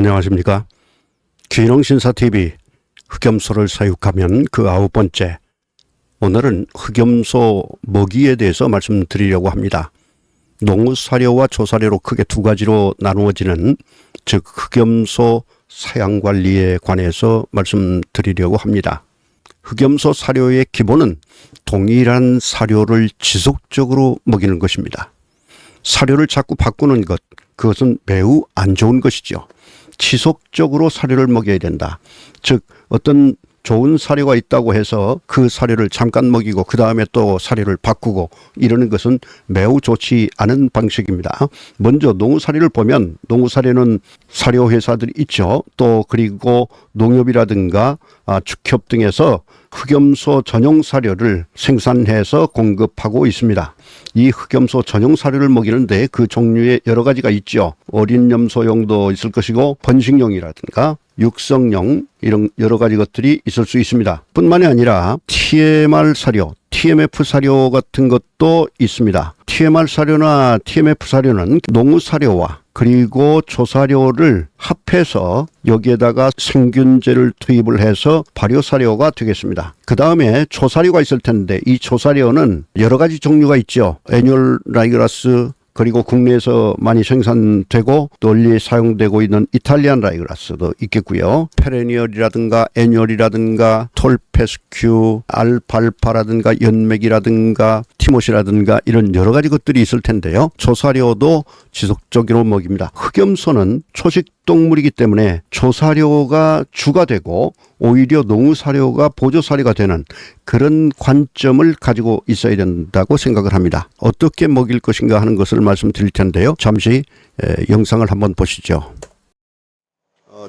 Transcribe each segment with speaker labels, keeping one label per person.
Speaker 1: 안녕하십니까. 귀농신사TV 흑염소를 사육하면 그 9번째, 오늘은 흑염소 먹이에 대해서 말씀드리려고 합니다. 농사료와 조사료로 크게 두 가지로 나누어지는, 즉 흑염소 사양관리에 관해서 말씀드리려고 합니다. 흑염소 사료의 기본은 동일한 사료를 지속적으로 먹이는 것입니다. 사료를 자꾸 바꾸는 것, 그것은 매우 안 좋은 것이죠. 지속적으로 사료를 먹여야 된다. 즉 어떤 좋은 사료가 있다고 해서 그 사료를 잠깐 먹이고 그 다음에 또 사료를 바꾸고 이러는 것은 매우 좋지 않은 방식입니다. 먼저 농사료를 보면, 농사료는 사료회사들이 있죠. 또 그리고 농협이라든가 축협 등에서 흑염소 전용 사료를 생산해서 공급하고 있습니다. 이 흑염소 전용 사료를 먹이는데 그 종류에 여러 가지가 있죠. 어린 염소용도 있을 것이고 번식용이라든가 육성용, 이런 여러 가지 것들이 있을 수 있습니다. 뿐만이 아니라 TMR 사료, TMF 사료 같은 것도 있습니다. TMR 사료나 TMF 사료는 농사료와 그리고 조사료를 합해서 여기에다가 생균제를 투입을 해서 발효사료가 되겠습니다. 그 다음에 조사료가 있을 텐데, 이 조사료는 여러 가지 종류가 있죠. 애뉴얼 라이그라스, 그리고 국내에서 많이 생산되고 널리 사용되고 있는 이탈리안 라이그라스도 있겠고요. 페레니얼이라든가 애뉴얼이라든가 톨페스큐, 알팔파라든가 연맥이라든가 티모시라든가 이런 여러 가지 것들이 있을 텐데요. 조사료도 지속적으로 먹입니다. 흑염소는 초식동물이기 때문에 조사료가 주가 되고 오히려 농사료가 보조사료가 되는 그런 관점을 가지고 있어야 된다고 생각을 합니다. 어떻게 먹일 것인가 하는 것을 말씀드릴 텐데요. 잠시 영상을 한번 보시죠.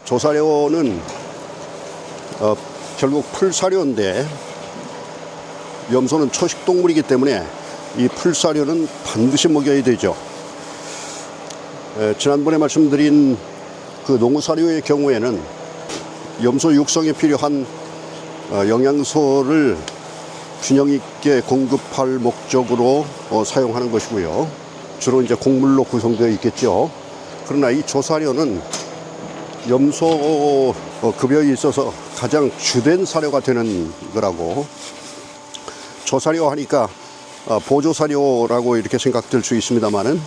Speaker 1: 조사료는 결국 풀사료인데, 염소는 초식동물이기 때문에 이 풀사료는 반드시 먹여야 되죠. 지난번에 말씀드린 그 농사료의 경우에는 염소 육성에 필요한 영양소를 균형 있게 공급할 목적으로 사용하는 것이고요. 주로 이제 곡물로 구성되어 있겠죠. 그러나 이 조사료는 염소 급여에 있어서 가장 주된 사료가 되는 거라고, 조사료 하니까 보조사료라고 이렇게 생각될 수 있습니다만은,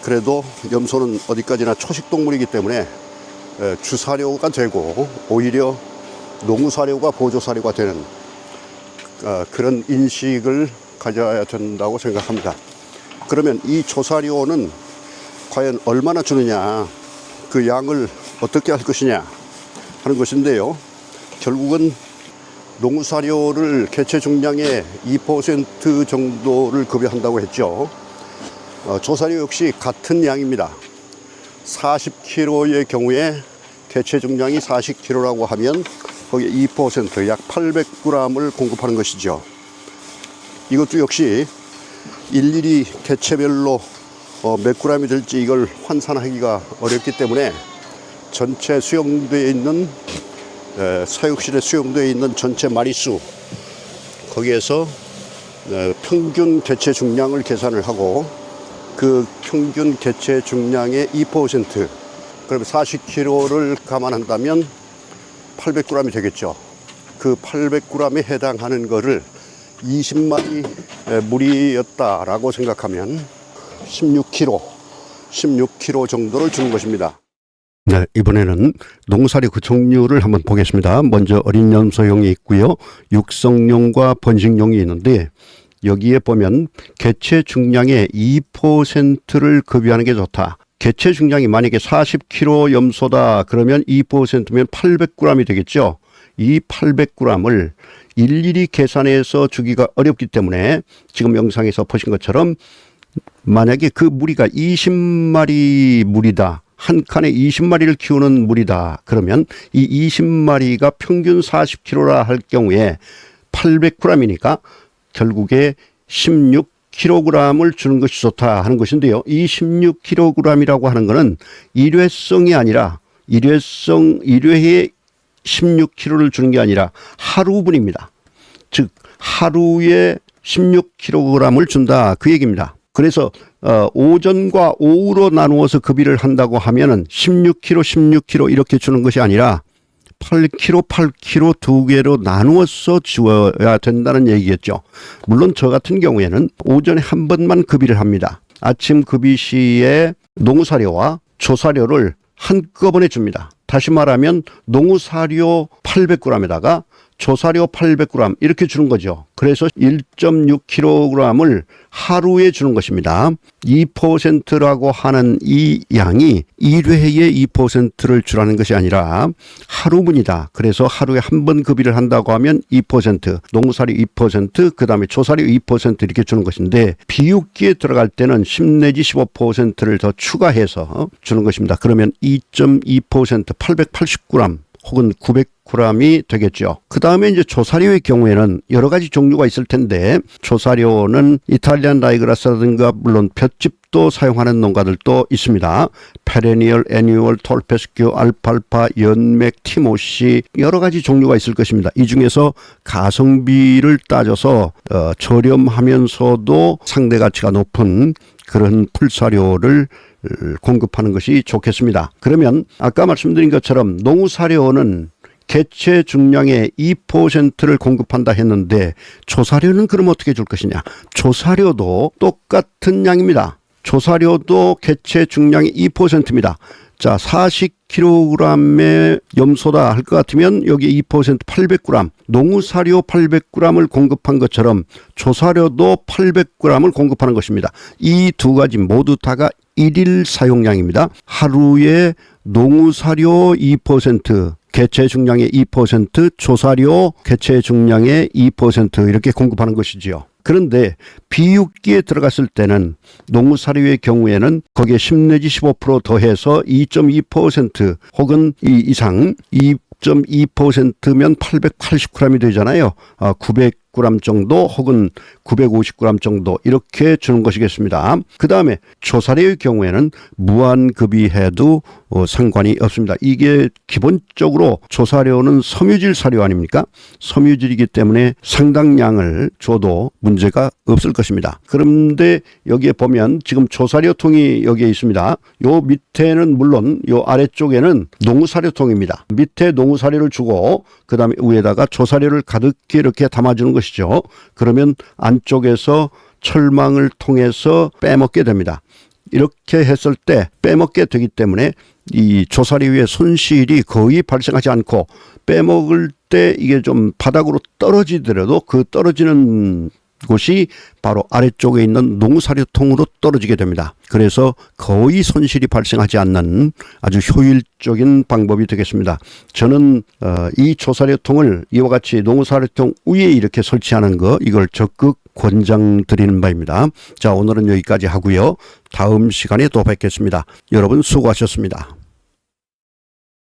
Speaker 1: 그래도 염소는 어디까지나 초식동물이기 때문에 주사료가 되고 오히려 농사료가 보조사료가 되는 그런 인식을 가져야 된다고 생각합니다. 그러면 이 조사료는 과연 얼마나 주느냐, 그 양을 어떻게 할 것이냐 하는 것인데요. 결국은 농사료를 개체 중량의 2% 정도를 급여한다고 했죠. 조사료 역시 같은 양입니다. 40kg의 경우에 개체 중량이 40kg라고 하면 거기에 2%, 약 800g을 공급하는 것이죠. 이것도 역시 일일이 개체별로 몇 g이 될지 이걸 환산하기가 어렵기 때문에 전체 수용되어 있는, 사육실에 수용되어 있는 전체 마리수, 거기에서 평균 개체 중량을 계산을 하고 그 평균 개체 중량의 2%, 그러면 40kg를 감안한다면 800g이 되겠죠. 그 800g에 해당하는 거를 20마리 무리였다라고 생각하면 16kg 정도를 주는 것입니다. 네, 이번에는 농사료 그 종류를 한번 보겠습니다. 먼저 어린 염소용이 있고요. 육성용과 번식용이 있는데, 여기에 보면 개체 중량의 2%를 급여하는 게 좋다. 개체 중량이 만약에 40kg 염소다 그러면 2%면 800g이 되겠죠. 이 800g을 일일이 계산해서 주기가 어렵기 때문에 지금 영상에서 보신 것처럼 만약에 그 무리가 20마리 무리다, 한 칸에 20마리를 키우는 무리다 그러면 이 20마리가 평균 40kg라 할 경우에 800g이니까 결국에 16kg을 주는 것이 좋다 하는 것인데요. 이 16kg이라고 하는 것은 일회성이 아니라, 일회에 16kg를 주는 게 아니라 하루분입니다. 즉 하루에 16kg을 준다, 그 얘기입니다. 그래서 오전과 오후로 나누어서 급여를 한다고 하면은 16kg, 16kg 이렇게 주는 것이 아니라 8kg, 8kg 두 개로 나누어서 주어야 된다는 얘기겠죠. 물론 저 같은 경우에는 오전에 한 번만 급여를 합니다. 아침 급여 시에 농사료와 조사료를 한꺼번에 줍니다. 다시 말하면 농사료 800g에다가 조사료 800g 이렇게 주는 거죠. 그래서 1.6kg을 하루에 주는 것입니다. 2%라고 하는 이 양이 1회에 2%를 주라는 것이 아니라 하루분이다. 그래서 하루에 한 번 급여를 한다고 하면 2%, 농사료 2%, 그 다음에 조사료 2% 이렇게 주는 것인데 비육기에 들어갈 때는 10 내지 15%를 더 추가해서 주는 것입니다. 그러면 2.2% 880g 혹은 900g이 되겠죠. 그 다음에 이제 조사료의 경우에는 여러 가지 종류가 있을 텐데 조사료는 이탈리안 라이그라스라든가 물론 볏짚도 사용하는 농가들도 있습니다. 페레니얼, 애니얼, 톨페스큐, 알팔파, 연맥, 티모시 여러 가지 종류가 있을 것입니다. 이 중에서 가성비를 따져서 저렴하면서도 상대 가치가 높은 그런 풀사료를 공급하는 것이 좋겠습니다. 그러면 아까 말씀드린 것처럼 농사료는 개체 중량의 2%를 공급한다 했는데 조사료는 그럼 어떻게 줄 것이냐? 조사료도 똑같은 양입니다. 조사료도 개체 중량의 2%입니다. 자, 40kg의 염소다 할 것 같으면 여기 2% 800g, 농사료 800g을 공급한 것처럼 조사료도 800g을 공급하는 것입니다. 이 두 가지 모두 다가 1일 사용량입니다. 하루에 농사료 2%, 개체 중량의 2%, 조사료 개체 중량의 2% 이렇게 공급하는 것이지요. 그런데 비육기에 들어갔을 때는 농사료의 경우에는 거기에 10 내지 15% 더해서 2.2% 혹은 이 이상 2.2%면 880g이 되잖아요. 900g 정도 혹은 950g 정도 이렇게 주는 것이겠습니다. 그 다음에 조사료의 경우에는 무한급여해도 상관이 없습니다. 이게 기본적으로 조사료는 섬유질 사료 아닙니까? 섬유질이기 때문에 상당량을 줘도 문제가 없을 것입니다. 그런데 여기에 보면 지금 조사료통이 여기에 있습니다. 요 밑에는 물론 요 아래쪽에는 농사료통입니다. 밑에 농사료를 주고 그 다음에 위에다가 조사료를 가득히 이렇게 담아주는 것이죠. 그러면 안쪽에서 철망을 통해서 빼먹게 됩니다. 이렇게 했을 때 빼먹게 되기 때문에 이 조사료의 손실이 거의 발생하지 않고 빼먹을 때 이게 좀 바닥으로 떨어지더라도 그 떨어지는 곳이 바로 아래쪽에 있는 농사료통으로 떨어지게 됩니다. 그래서 거의 손실이 발생하지 않는 아주 효율적인 방법이 되겠습니다. 저는 이 조사료통을 이와 같이 농사료통 위에 이렇게 설치하는 거 이걸 적극 권장드리는 바입니다. 자, 오늘은 여기까지 하고요. 다음 시간에 또 뵙겠습니다. 여러분 수고하셨습니다.